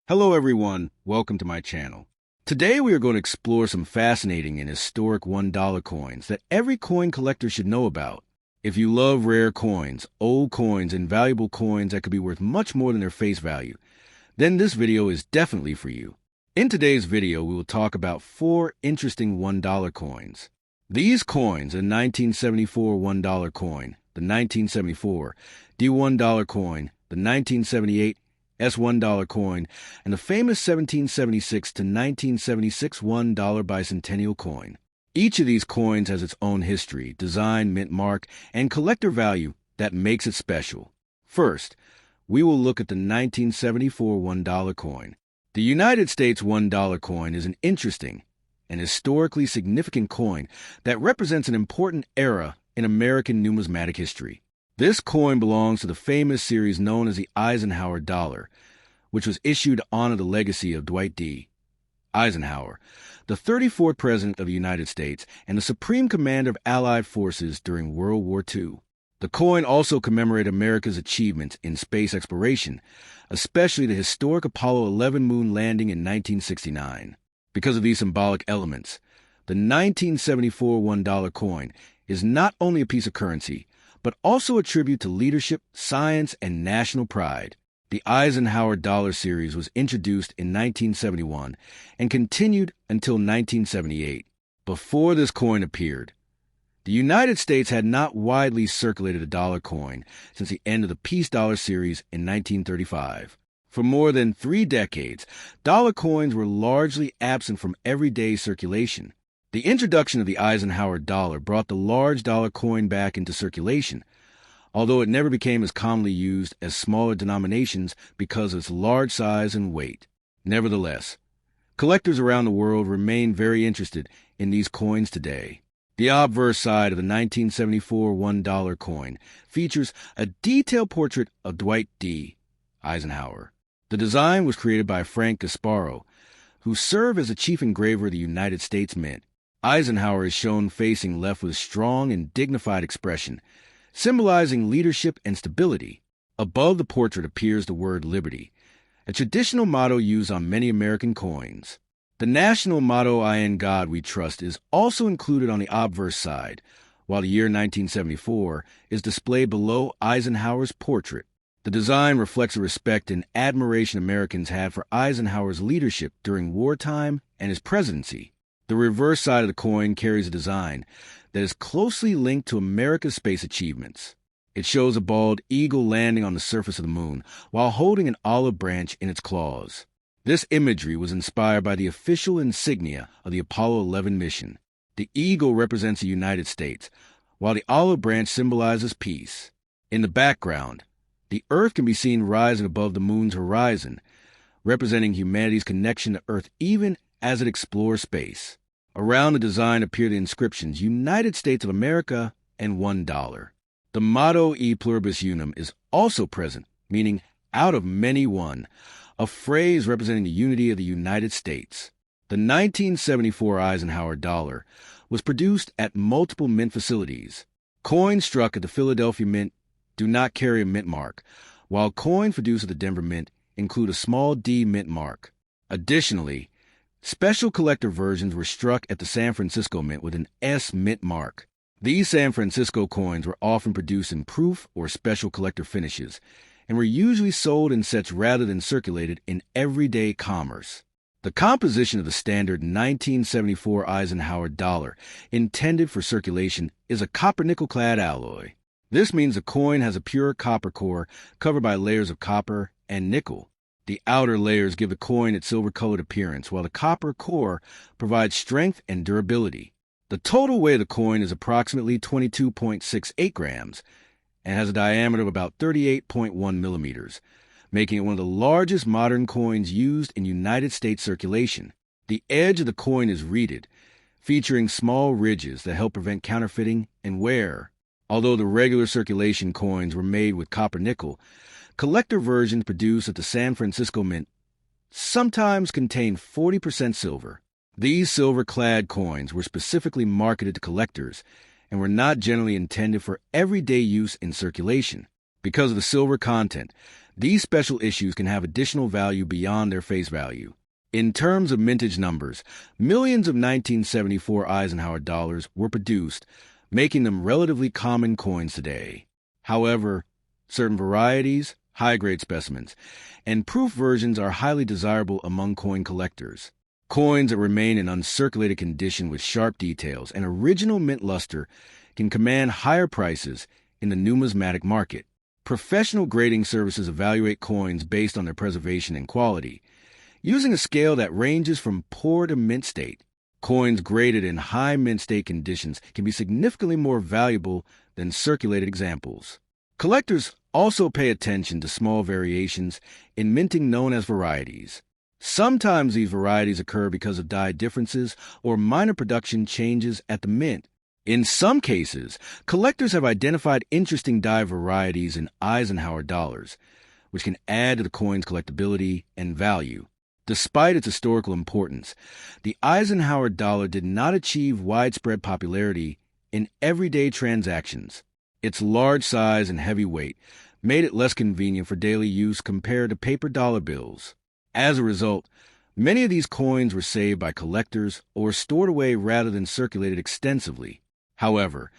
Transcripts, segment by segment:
Hello everyone, welcome to my channel. Today we are going to explore some fascinating and historic $1 coins that every coin collector should know about. If you love rare coins, old coins, and valuable coins that could be worth much more than their face value, then this video is definitely for you. In today's video, we will talk about 4 interesting $1 coins. These coins, a 1974 $1 coin, the 1974 D1 coin, the 1978 S$1 coin, and the famous 1776 to 1976 $1 Bicentennial coin. Each of these coins has its own history, design, mint mark, and collector value that makes it special. First, we will look at the 1974 $1 coin. The United States $1 coin is an interesting and historically significant coin that represents an important era in American numismatic history. This coin belongs to the famous series known as the Eisenhower Dollar, which was issued to honor the legacy of Dwight D. Eisenhower, the 34th President of the United States and the Supreme Commander of Allied forces during World War II. The coin also commemorated America's achievements in space exploration, especially the historic Apollo 11 moon landing in 1969. Because of these symbolic elements, the 1974 $1 coin is not only a piece of currency, but also a tribute to leadership, science, and national pride. The Eisenhower Dollar series was introduced in 1971 and continued until 1978. Before this coin appeared, the United States had not widely circulated a dollar coin since the end of the Peace Dollar series in 1935. For more than 3 decades, dollar coins were largely absent from everyday circulation. The introduction of the Eisenhower Dollar brought the large dollar coin back into circulation, although it never became as commonly used as smaller denominations because of its large size and weight. Nevertheless, collectors around the world remain very interested in these coins today. The obverse side of the 1974 $1 coin features a detailed portrait of Dwight D. Eisenhower. The design was created by Frank Gasparo, who served as the chief engraver of the United States Mint. Eisenhower is shown facing left with a strong and dignified expression, symbolizing leadership and stability. Above the portrait appears the word liberty, a traditional motto used on many American coins. The national motto, "I in God we trust," is also included on the obverse side, while the year 1974 is displayed below Eisenhower's portrait. The design reflects the respect and admiration Americans had for Eisenhower's leadership during wartime and his presidency. The reverse side of the coin carries a design that is closely linked to America's space achievements. It shows a bald eagle landing on the surface of the moon while holding an olive branch in its claws. This imagery was inspired by the official insignia of the Apollo 11 mission. The eagle represents the United States, while the olive branch symbolizes peace. In the background, the Earth can be seen rising above the moon's horizon, representing humanity's connection to Earth even as it explores space. Around the design appear the inscriptions United States of America and $1. The motto E pluribus unum is also present, meaning out of many one, a phrase representing the unity of the United States. The 1974 Eisenhower Dollar was produced at multiple mint facilities. Coins struck at the Philadelphia Mint do not carry a mint mark, while coins produced at the Denver Mint include a small D mint mark. Additionally, special collector versions were struck at the San Francisco Mint with an S mint mark. These San Francisco coins were often produced in proof or special collector finishes, and were usually sold in sets rather than circulated in everyday commerce. The composition of the standard 1974 Eisenhower Dollar, intended for circulation, is a copper-nickel-clad alloy. This means the coin has a pure copper core covered by layers of copper and nickel. The outer layers give the coin its silver-colored appearance, while the copper core provides strength and durability. The total weight of the coin is approximately 22.68 grams and has a diameter of about 38.1 millimeters, making it one of the largest modern coins used in United States circulation. The edge of the coin is reeded, featuring small ridges that help prevent counterfeiting and wear. Although the regular circulation coins were made with copper-nickel, collector versions produced at the San Francisco Mint sometimes contain 40% silver. These silver-clad coins were specifically marketed to collectors and were not generally intended for everyday use in circulation. Because of the silver content, these special issues can have additional value beyond their face value. In terms of mintage numbers, millions of 1974 Eisenhower dollars were produced, making them relatively common coins today. However, certain varieties, high-grade specimens, and proof versions are highly desirable among coin collectors. Coins that remain in uncirculated condition with sharp details and original mint luster can command higher prices in the numismatic market. Professional grading services evaluate coins based on their preservation and quality, using a scale that ranges from poor to mint state. Coins graded in high mint state conditions can be significantly more valuable than circulated examples. Collectors also pay attention to small variations in minting known as varieties. Sometimes these varieties occur because of die differences or minor production changes at the mint. In some cases, collectors have identified interesting die varieties in Eisenhower dollars, which can add to the coin's collectability and value. Despite its historical importance, the Eisenhower dollar did not achieve widespread popularity in everyday transactions. Its large size and heavy weight made it less convenient for daily use compared to paper dollar bills. As a result, many of these coins were saved by collectors or stored away rather than circulated extensively. However,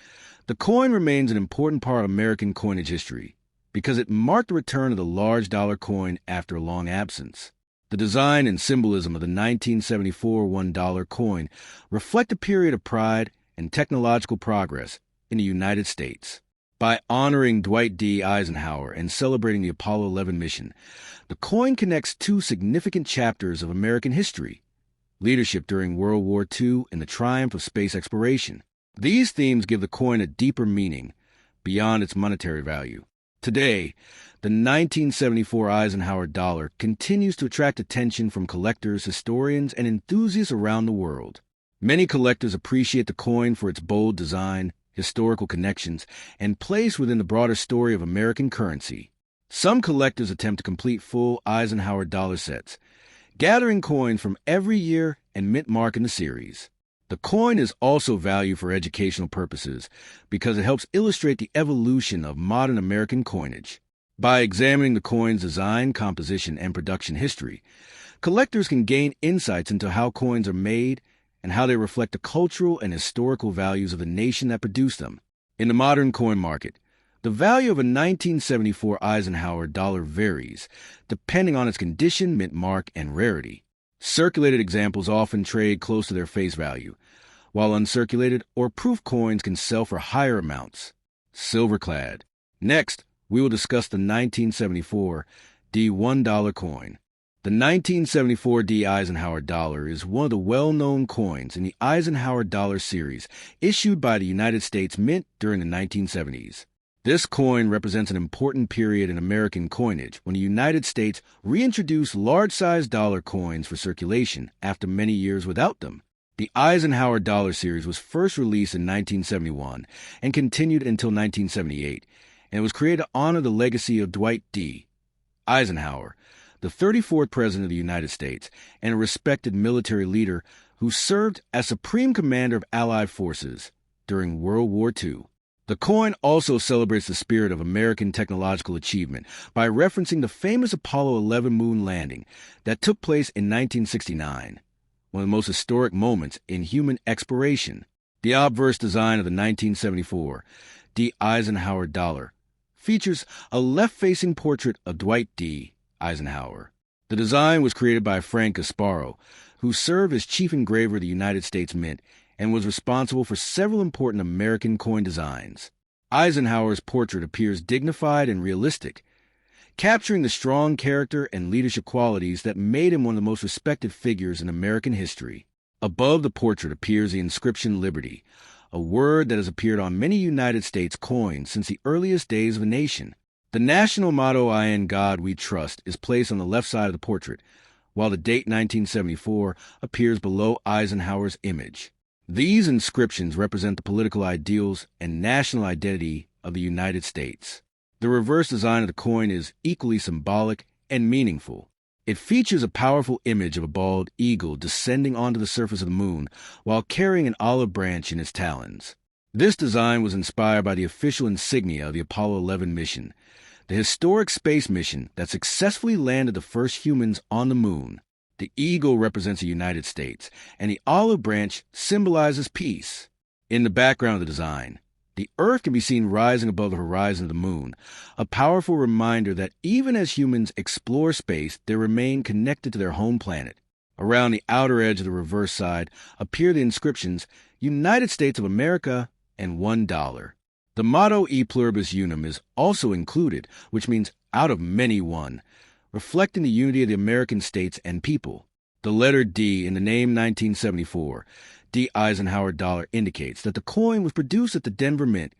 the coin remains an important part of American coinage history because it marked the return of the large dollar coin after a long absence. The design and symbolism of the 1974 $1 coin reflect a period of pride and technological progress in the United States. By honoring Dwight D. Eisenhower and celebrating the Apollo 11 mission, the coin connects two significant chapters of American history: leadership during World War II and the triumph of space exploration. These themes give the coin a deeper meaning beyond its monetary value. Today, the 1974 Eisenhower dollar continues to attract attention from collectors, historians, and enthusiasts around the world. Many collectors appreciate the coin for its bold design, historical connections, and place within the broader story of American currency. Some collectors attempt to complete full Eisenhower dollar sets, gathering coins from every year and mint mark in the series. The coin is also valued for educational purposes because it helps illustrate the evolution of modern American coinage. By examining the coin's design, composition, and production history, collectors can gain insights into how coins are made and how they reflect the cultural and historical values of the nation that produced them. In the modern coin market, the value of a 1974 Eisenhower dollar varies depending on its condition, mint mark, and rarity. Circulated examples often trade close to their face value, while uncirculated or proof coins can sell for higher amounts. Silverclad. Next, we will discuss the 1974 D $1 coin. The 1974 D Eisenhower dollar is one of the well-known coins in the Eisenhower dollar series issued by the United States Mint during the 1970s. This coin represents an important period in American coinage when the United States reintroduced large-sized dollar coins for circulation after many years without them. The Eisenhower dollar series was first released in 1971 and continued until 1978, and it was created to honor the legacy of Dwight D. Eisenhower, the 34th President of the United States, and a respected military leader who served as Supreme Commander of Allied forces during World War II. The coin also celebrates the spirit of American technological achievement by referencing the famous Apollo 11 moon landing that took place in 1969, one of the most historic moments in human exploration. The obverse design of the 1974 D Eisenhower dollar features a left-facing portrait of Dwight D. Eisenhower. The design was created by Frank Gasparo, who served as chief engraver of the United States Mint and was responsible for several important American coin designs. Eisenhower's portrait appears dignified and realistic, capturing the strong character and leadership qualities that made him one of the most respected figures in American history. Above the portrait appears the inscription Liberty, a word that has appeared on many United States coins since the earliest days of the nation. The national motto, "I in God we trust," is placed on the left side of the portrait, while the date 1974 appears below Eisenhower's image. These inscriptions represent the political ideals and national identity of the United States. The reverse design of the coin is equally symbolic and meaningful. It features a powerful image of a bald eagle descending onto the surface of the moon while carrying an olive branch in its talons. This design was inspired by the official insignia of the Apollo 11 mission, the historic space mission that successfully landed the first humans on the moon. The eagle represents the United States, and the olive branch symbolizes peace. In the background of the design, the Earth can be seen rising above the horizon of the moon, a powerful reminder that even as humans explore space, they remain connected to their home planet. Around the outer edge of the reverse side appear the inscriptions United States of America and $1. The motto E Pluribus Unum is also included, which means out of many one, reflecting the unity of the American states and people. The letter D in the name 1974, D. Eisenhower Dollar, indicates that the coin was produced at the Denver Mint,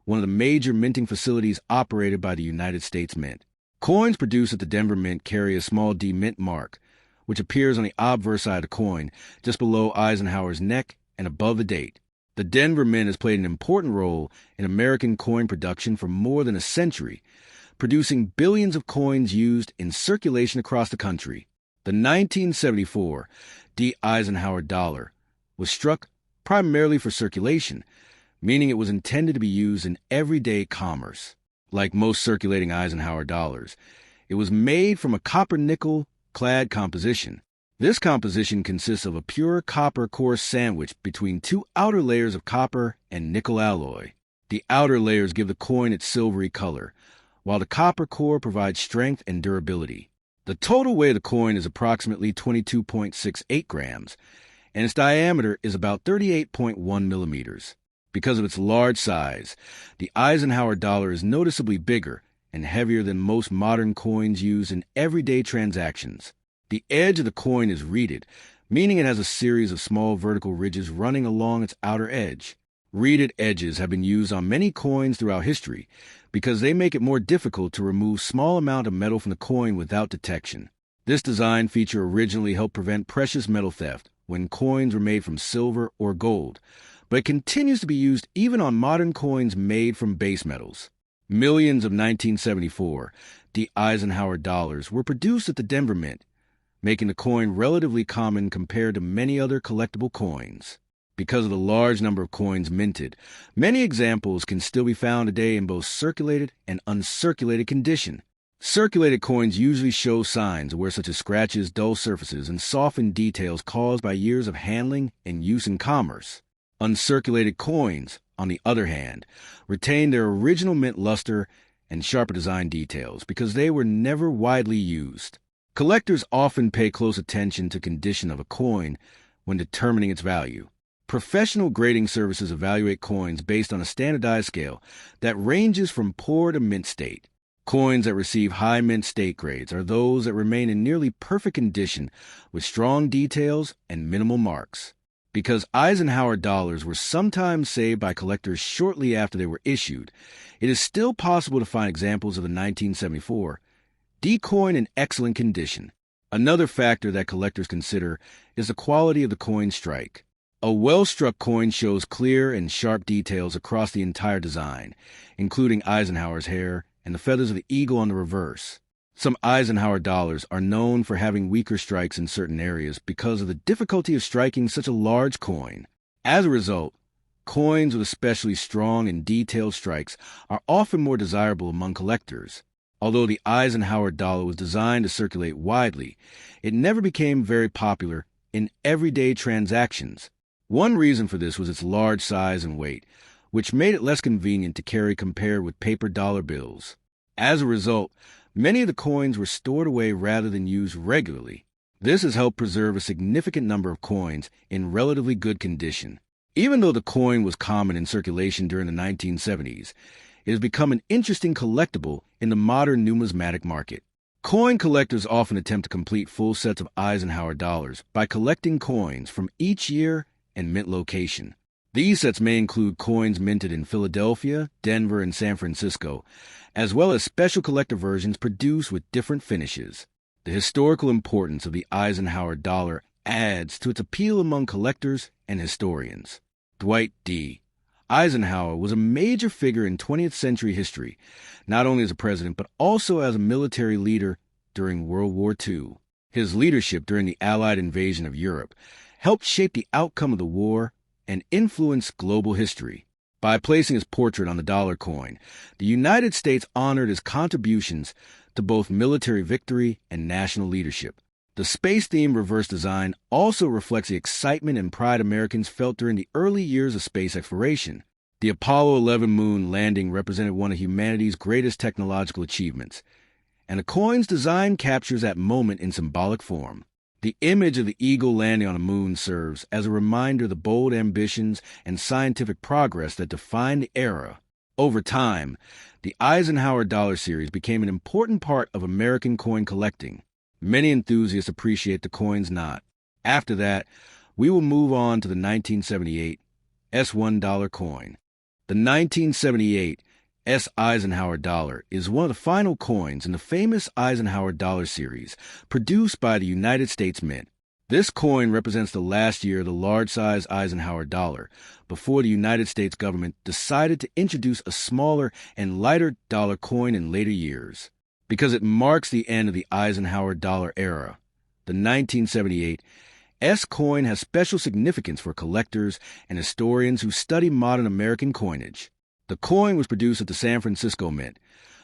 one of the major minting facilities operated by the United States Mint. Coins produced at the Denver Mint carry a small D mint mark, which appears on the obverse side of the coin, just below Eisenhower's neck and above the date. The Denver Mint has played an important role in American coin production for more than a century, producing billions of coins used in circulation across the country. The 1974 D. Eisenhower Dollar was struck primarily for circulation, meaning it was intended to be used in everyday commerce. Like most circulating Eisenhower dollars, it was made from a copper-nickel clad composition. This composition consists of a pure copper core sandwiched between two outer layers of copper and nickel alloy. The outer layers give the coin its silvery color, while the copper core provides strength and durability. The total weight of the coin is approximately 22.68 grams, and its diameter is about 38.1 millimeters. Because of its large size, the Eisenhower dollar is noticeably bigger and heavier than most modern coins used in everyday transactions. The edge of the coin is reeded, meaning it has a series of small vertical ridges running along its outer edge. Reeded edges have been used on many coins throughout history because they make it more difficult to remove small amount of metal from the coin without detection. This design feature originally helped prevent precious metal theft when coins were made from silver or gold, but it continues to be used even on modern coins made from base metals. Millions of 1974 D. Eisenhower dollars were produced at the Denver Mint, making the coin relatively common compared to many other collectible coins. Because of the large number of coins minted, many examples can still be found today in both circulated and uncirculated condition. Circulated coins usually show signs of wear such as scratches, dull surfaces, and softened details caused by years of handling and use in commerce. Uncirculated coins, on the other hand, retain their original mint luster and sharper design details because they were never widely used. Collectors often pay close attention to condition of a coin when determining its value. Professional grading services evaluate coins based on a standardized scale that ranges from poor to mint state. Coins that receive high mint state grades are those that remain in nearly perfect condition with strong details and minimal marks. Because Eisenhower dollars were sometimes saved by collectors shortly after they were issued, it is still possible to find examples of the 1974 D coin in excellent condition. Another factor that collectors consider is the quality of the coin strike. A well-struck coin shows clear and sharp details across the entire design, including Eisenhower's hair and the feathers of the eagle on the reverse. Some Eisenhower dollars are known for having weaker strikes in certain areas because of the difficulty of striking such a large coin. As a result, coins with especially strong and detailed strikes are often more desirable among collectors. Although the Eisenhower dollar was designed to circulate widely, it never became very popular in everyday transactions. One reason for this was its large size and weight, which made it less convenient to carry compared with paper dollar bills. As a result, many of the coins were stored away rather than used regularly. This has helped preserve a significant number of coins in relatively good condition. Even though the coin was common in circulation during the 1970s, it has become an interesting collectible in the modern numismatic market. Coin collectors often attempt to complete full sets of Eisenhower dollars by collecting coins from each year and mint location. These sets may include coins minted in Philadelphia, Denver, and San Francisco, as well as special collector versions produced with different finishes. The historical importance of the Eisenhower dollar adds to its appeal among collectors and historians. Dwight D. Eisenhower was a major figure in 20th century history, not only as a president but also as a military leader during World War II. His leadership during the Allied invasion of Europe helped shape the outcome of the war and influence global history. By placing his portrait on the dollar coin, the United States honored his contributions to both military victory and national leadership. The space-themed reverse design also reflects the excitement and pride Americans felt during the early years of space exploration. The Apollo 11 moon landing represented one of humanity's greatest technological achievements, and the coin's design captures that moment in symbolic form. The image of the eagle landing on the moon serves as a reminder of the bold ambitions and scientific progress that defined the era. Over time, the Eisenhower Dollar series became an important part of American coin collecting. Many enthusiasts appreciate the coin's knot. After that, we will move on to the 1978 $1 coin. The 1978 Eisenhower Dollar is one of the final coins in the famous Eisenhower Dollar series produced by the United States Mint. This coin represents the last year of the large-size Eisenhower Dollar before the United States government decided to introduce a smaller and lighter dollar coin in later years. Because it marks the end of the Eisenhower Dollar era, the 1978 S coin has special significance for collectors and historians who study modern American coinage. The coin was produced at the San Francisco Mint,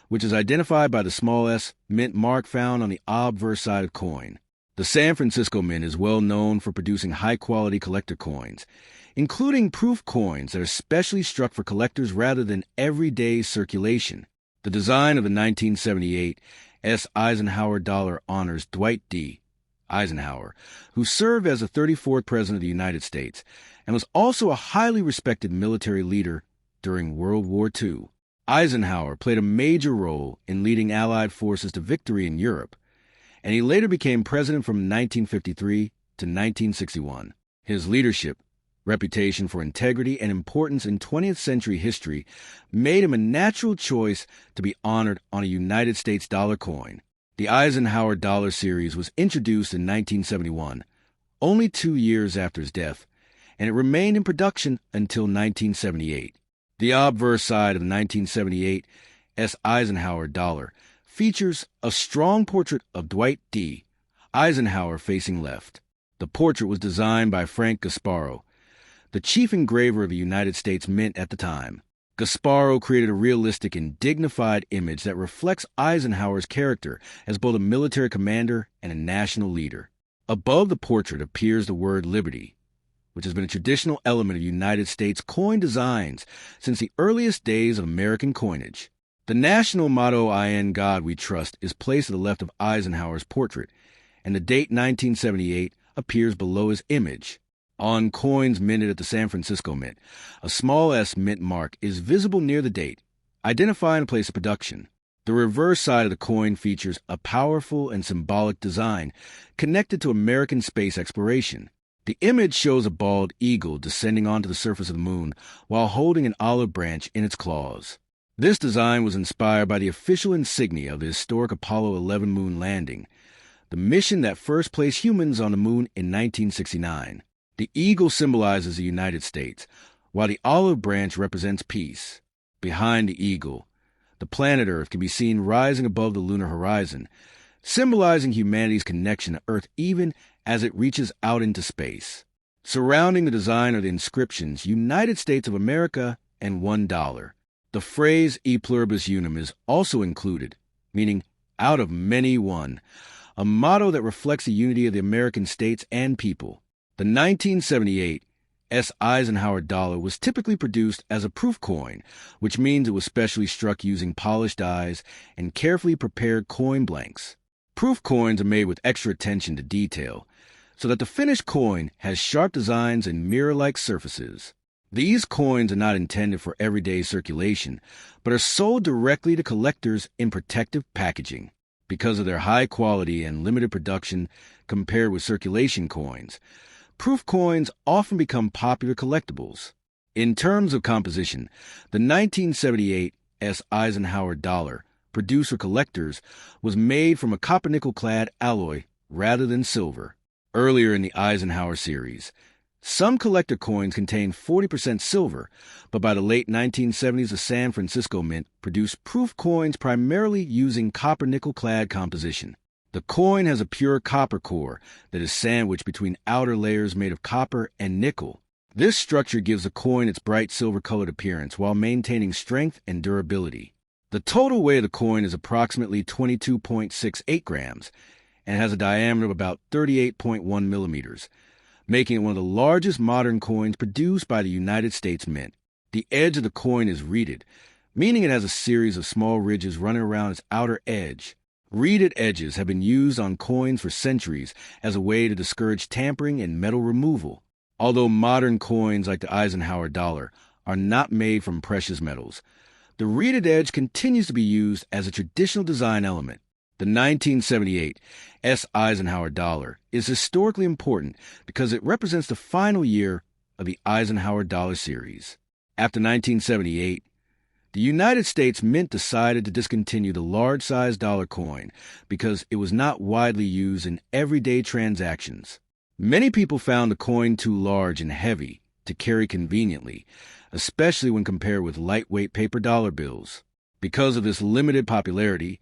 which is identified by the small s mint mark found on the obverse side of coin. The San Francisco Mint is well known for producing high-quality collector coins, including proof coins that are specially struck for collectors rather than everyday circulation. The design of the 1978 Eisenhower Dollar honors Dwight D. Eisenhower, who served as the 34th President of the United States and was also a highly respected military leader during World War II. Eisenhower played a major role in leading Allied forces to victory in Europe, and he later became president from 1953 to 1961. His leadership, reputation for integrity, and importance in 20th century history made him a natural choice to be honored on a United States dollar coin. The Eisenhower Dollar series was introduced in 1971, only 2 years after his death, and it remained in production until 1978. The obverse side of the 1978 Eisenhower Dollar features a strong portrait of Dwight D. Eisenhower facing left. The portrait was designed by Frank Gasparo, the chief engraver of the United States Mint at the time. Gasparo created a realistic and dignified image that reflects Eisenhower's character as both a military commander and a national leader. Above the portrait appears the word liberty, which has been a traditional element of United States coin designs since the earliest days of American coinage. The national motto, "In God We Trust," is placed to the left of Eisenhower's portrait, and the date 1978 appears below his image. On coins minted at the San Francisco Mint, a small s mint mark is visible near the date, identifying the place of production. The reverse side of the coin features a powerful and symbolic design connected to American space exploration. The image shows a bald eagle descending onto the surface of the moon while holding an olive branch in its claws. This design was inspired by the official insignia of the historic Apollo 11 moon landing, the mission that first placed humans on the moon in 1969. The eagle symbolizes the United States, while the olive branch represents peace. Behind the eagle, the planet Earth can be seen rising above the lunar horizon, symbolizing humanity's connection to Earth even as it reaches out into space. Surrounding the design are the inscriptions United States of America and $1. The phrase E pluribus unum is also included, meaning out of many one, a motto that reflects the unity of the American states and people. The 1978 Eisenhower Dollar was typically produced as a proof coin, which means it was specially struck using polished dies and carefully prepared coin blanks. Proof coins are made with extra attention to detail, so that the finished coin has sharp designs and mirror-like surfaces. These coins are not intended for everyday circulation, but are sold directly to collectors in protective packaging. Because of their high quality and limited production compared with circulation coins, proof coins often become popular collectibles. In terms of composition, the 1978 Eisenhower Dollar, produced for collectors, was made from a copper-nickel-clad alloy rather than silver. Earlier in the Eisenhower series, some collector coins contained 40% silver, but by the late 1970s, the San Francisco Mint produced proof coins primarily using copper-nickel-clad composition. The coin has a pure copper core that is sandwiched between outer layers made of copper and nickel. This structure gives the coin its bright silver-colored appearance while maintaining strength and durability. The total weight of the coin is approximately 22.68 grams and has a diameter of about 38.1 millimeters, making it one of the largest modern coins produced by the United States Mint. The edge of the coin is reeded, meaning it has a series of small ridges running around its outer edge. Reeded edges have been used on coins for centuries as a way to discourage tampering and metal removal. Although modern coins like the Eisenhower Dollar are not made from precious metals, the reeded edge continues to be used as a traditional design element. The 1978 Eisenhower Dollar is historically important because it represents the final year of the Eisenhower Dollar series. After 1978, the United States Mint decided to discontinue the large-sized dollar coin because it was not widely used in everyday transactions. Many people found the coin too large and heavy to carry conveniently, especially when compared with lightweight paper dollar bills. Because of this limited popularity,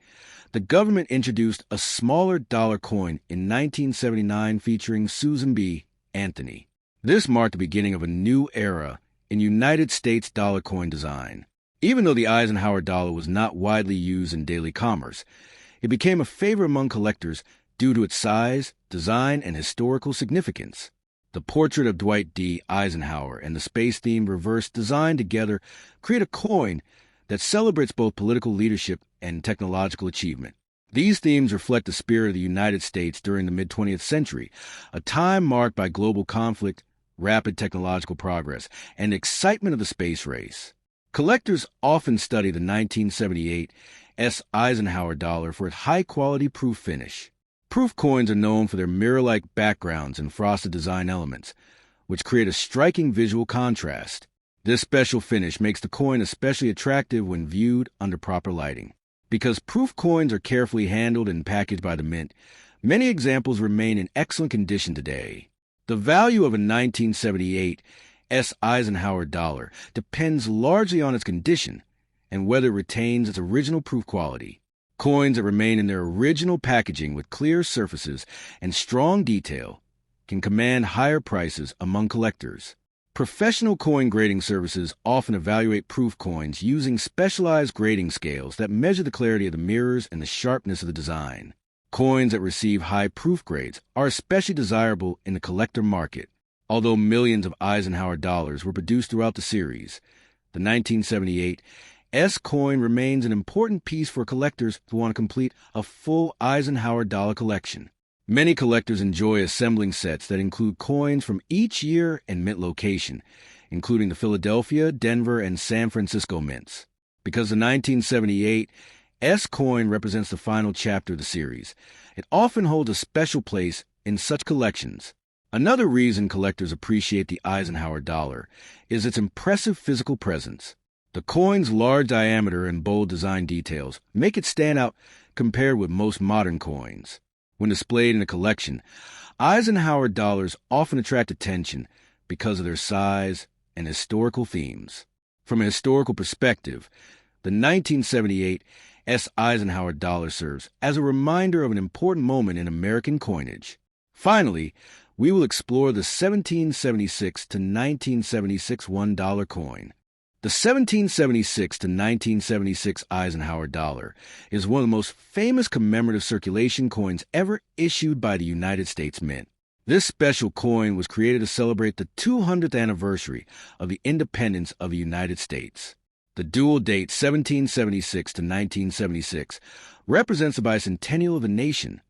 the government introduced a smaller dollar coin in 1979 featuring Susan B. Anthony. This marked the beginning of a new era in United States dollar coin design. Even though the Eisenhower dollar was not widely used in daily commerce, it became a favorite among collectors due to its size, design, and historical significance. The portrait of Dwight D. Eisenhower and the space-themed reverse design together create a coin that celebrates both political leadership and technological achievement. These themes reflect the spirit of the United States during the mid-20th century, a time marked by global conflict, rapid technological progress, and the excitement of the space race. Collectors often study the 1978 Eisenhower Dollar for its high-quality proof finish. Proof coins are known for their mirror-like backgrounds and frosted design elements, which create a striking visual contrast. This special finish makes the coin especially attractive when viewed under proper lighting. Because proof coins are carefully handled and packaged by the Mint, many examples remain in excellent condition today. The value of a 1978 Eisenhower Dollar depends largely on its condition and whether it retains its original proof quality. Coins that remain in their original packaging with clear surfaces and strong detail can command higher prices among collectors. Professional coin grading services often evaluate proof coins using specialized grading scales that measure the clarity of the mirrors and the sharpness of the design. Coins that receive high proof grades are especially desirable in the collector market. Although millions of Eisenhower dollars were produced throughout the series, the 1978 coin remains an important piece for collectors who want to complete a full Eisenhower dollar collection. Many collectors enjoy assembling sets that include coins from each year and mint location, including the Philadelphia, Denver, and San Francisco mints. Because the 1978 coin represents the final chapter of the series, it often holds a special place in such collections. Another reason collectors appreciate the Eisenhower dollar is its impressive physical presence. The coin's large diameter and bold design details make it stand out compared with most modern coins. When displayed in a collection, Eisenhower dollars often attract attention because of their size and historical themes. From a historical perspective, the 1978 Eisenhower dollar serves as a reminder of an important moment in American coinage. Finally, we will explore the 1776 to 1976 $1 coin. The 1776 to 1976 Eisenhower dollar is one of the most famous commemorative circulation coins ever issued by the United States Mint. This special coin was created to celebrate the 200th anniversary of the independence of the United States. The dual date 1776 to 1976 represents the bicentennial of the nation,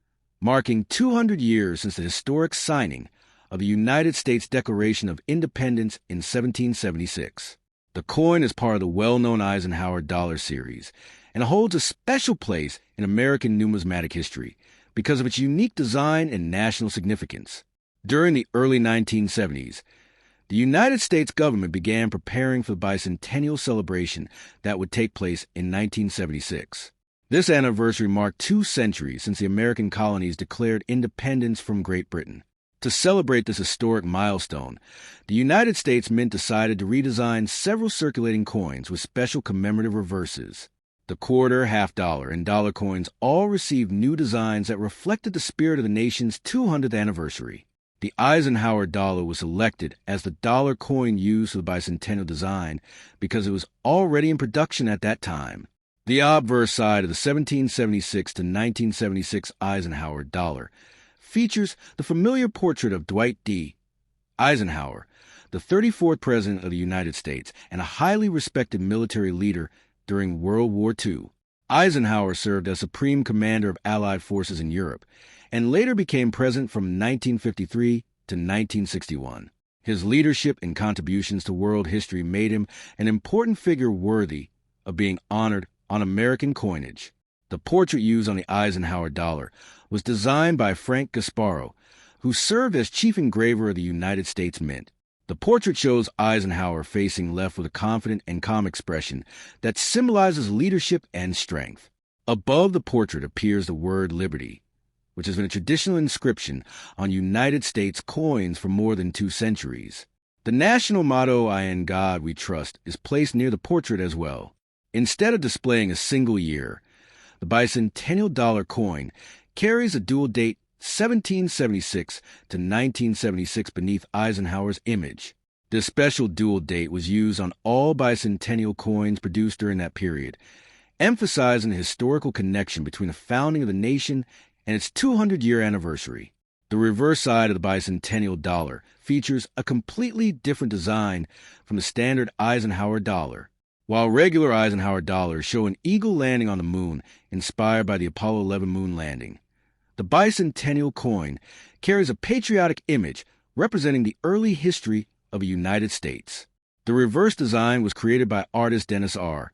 marking 200 years since the historic signing of the United States Declaration of Independence in 1776. The coin is part of the well-known Eisenhower Dollar series and holds a special place in American numismatic history because of its unique design and national significance. During the early 1970s, the United States government began preparing for the bicentennial celebration that would take place in 1976. This anniversary marked 2 centuries since the American colonies declared independence from Great Britain. To celebrate this historic milestone, the United States Mint decided to redesign several circulating coins with special commemorative reverses. The quarter, half dollar, and dollar coins all received new designs that reflected the spirit of the nation's 200th anniversary. The Eisenhower dollar was selected as the dollar coin used for the bicentennial design because it was already in production at that time. The obverse side of the 1776 to 1976 Eisenhower dollar features the familiar portrait of Dwight D. Eisenhower, the 34th President of the United States and a highly respected military leader during World War II. Eisenhower served as Supreme Commander of Allied forces in Europe and later became president from 1953 to 1961. His leadership and contributions to world history made him an important figure worthy of being honored on American coinage. The portrait used on the Eisenhower dollar was designed by Frank Gasparo, who served as chief engraver of the United States Mint. The portrait shows Eisenhower facing left with a confident and calm expression that symbolizes leadership and strength. Above the portrait appears the word liberty, which has been a traditional inscription on United States coins for more than 2 centuries. The national motto, "I in God we trust," is placed near the portrait as well. Instead of displaying a single year, the bicentennial dollar coin carries a dual date 1776 to 1976 beneath Eisenhower's image. This special dual date was used on all bicentennial coins produced during that period, emphasizing the historical connection between the founding of the nation and its 200-year anniversary. The reverse side of the bicentennial dollar features a completely different design from the standard Eisenhower dollar. While regular Eisenhower dollars show an eagle landing on the moon inspired by the Apollo 11 moon landing, the bicentennial coin carries a patriotic image representing the early history of the United States. The reverse design was created by artist Dennis R.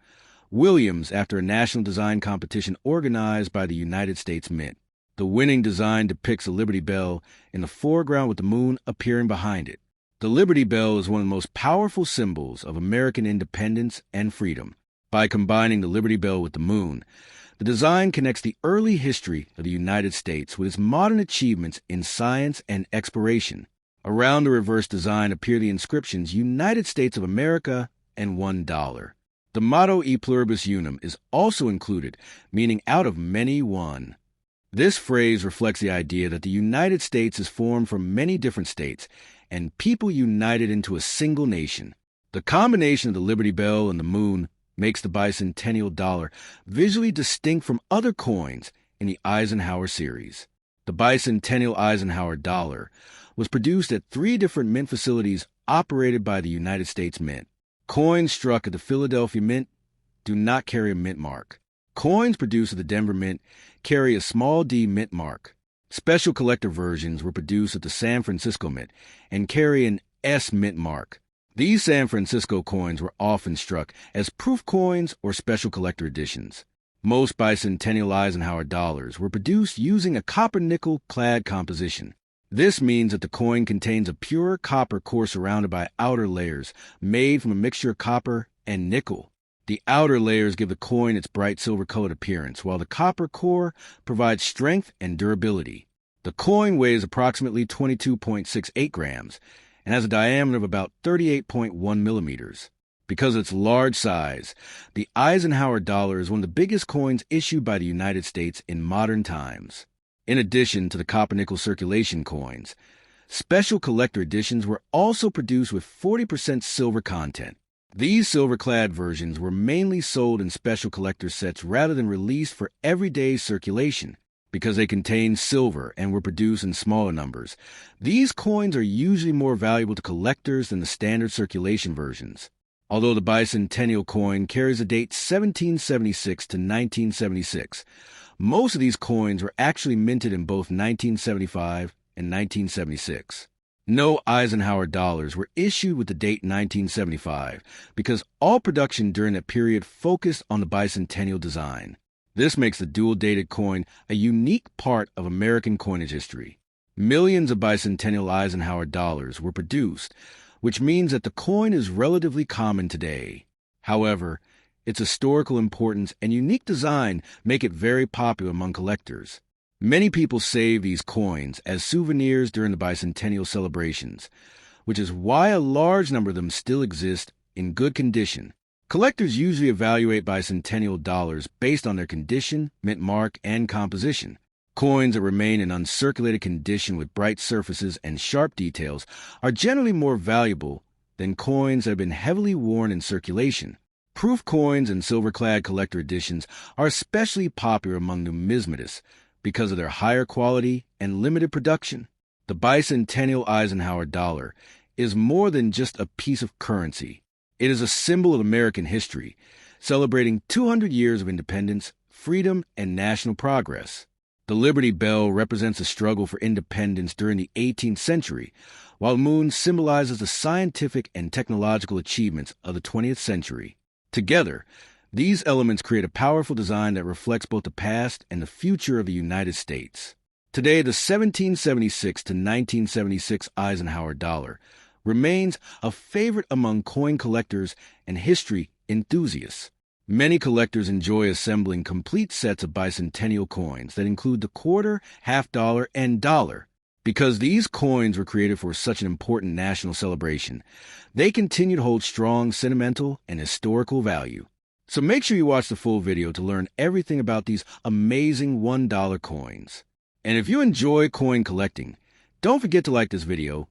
Williams after a national design competition organized by the United States Mint. The winning design depicts a Liberty Bell in the foreground with the moon appearing behind it. The Liberty Bell is one of the most powerful symbols of American independence and freedom. By combining the Liberty Bell with the moon, the design connects the early history of the United States with its modern achievements in science and exploration. Around the reverse design appear the inscriptions United States of America and $1. The motto E pluribus unum is also included, meaning out of many one. This phrase reflects the idea that the United States is formed from many different states and people united into a single nation. The combination of the Liberty Bell and the moon makes the bicentennial dollar visually distinct from other coins in the Eisenhower series. The bicentennial Eisenhower dollar was produced at 3 different mint facilities operated by the United States Mint. Coins struck at the Philadelphia Mint do not carry a mint mark. Coins produced at the Denver Mint carry a small d mint mark. Special collector versions were produced at the San Francisco Mint and carry an S mint mark. These San Francisco coins were often struck as proof coins or special collector editions. Most bicentennial Eisenhower dollars were produced using a copper-nickel clad composition. This means that the coin contains a pure copper core surrounded by outer layers made from a mixture of copper and nickel. The outer layers give the coin its bright silver-colored appearance, while the copper core provides strength and durability. The coin weighs approximately 22.68 grams and has a diameter of about 38.1 millimeters. Because of its large size, the Eisenhower dollar is one of the biggest coins issued by the United States in modern times. In addition to the copper-nickel circulation coins, special collector editions were also produced with 40% silver content. These silver-clad versions were mainly sold in special collector sets rather than released for everyday circulation. Because they contained silver and were produced in smaller numbers, these coins are usually more valuable to collectors than the standard circulation versions. Although the bicentennial coin carries the date 1776 to 1976, most of these coins were actually minted in both 1975 and 1976. No Eisenhower dollars were issued with the date 1975 because all production during that period focused on the bicentennial design. This makes the dual-dated coin a unique part of American coinage history. Millions of bicentennial Eisenhower dollars were produced, which means that the coin is relatively common today. However, its historical importance and unique design make it very popular among collectors. Many people save these coins as souvenirs during the bicentennial celebrations, which is why a large number of them still exist in good condition. Collectors usually evaluate bicentennial dollars based on their condition, mint mark, and composition. Coins that remain in uncirculated condition with bright surfaces and sharp details are generally more valuable than coins that have been heavily worn in circulation. Proof coins and silver-clad collector editions are especially popular among numismatists because of their higher quality and limited production. The Bicentennial Eisenhower Dollar is more than just a piece of currency. It is a symbol of American history, celebrating 200 years of independence, freedom, and national progress. The Liberty Bell represents a struggle for independence during the 18th century, while the moon symbolizes the scientific and technological achievements of the 20th century. Together, these elements create a powerful design that reflects both the past and the future of the United States. Today, the 1776 to 1976 Eisenhower Dollar remains a favorite among coin collectors and history enthusiasts. Many collectors enjoy assembling complete sets of bicentennial coins that include the quarter, half dollar, and dollar. Because these coins were created for such an important national celebration, they continue to hold strong sentimental and historical value. So make sure you watch the full video to learn everything about these amazing $1 coins. And if you enjoy coin collecting, don't forget to like this video,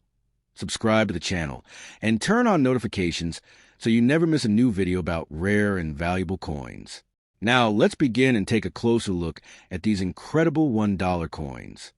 subscribe to the channel, and turn on notifications so you never miss a new video about rare and valuable coins. Now, let's begin and take a closer look at these incredible $1 coins.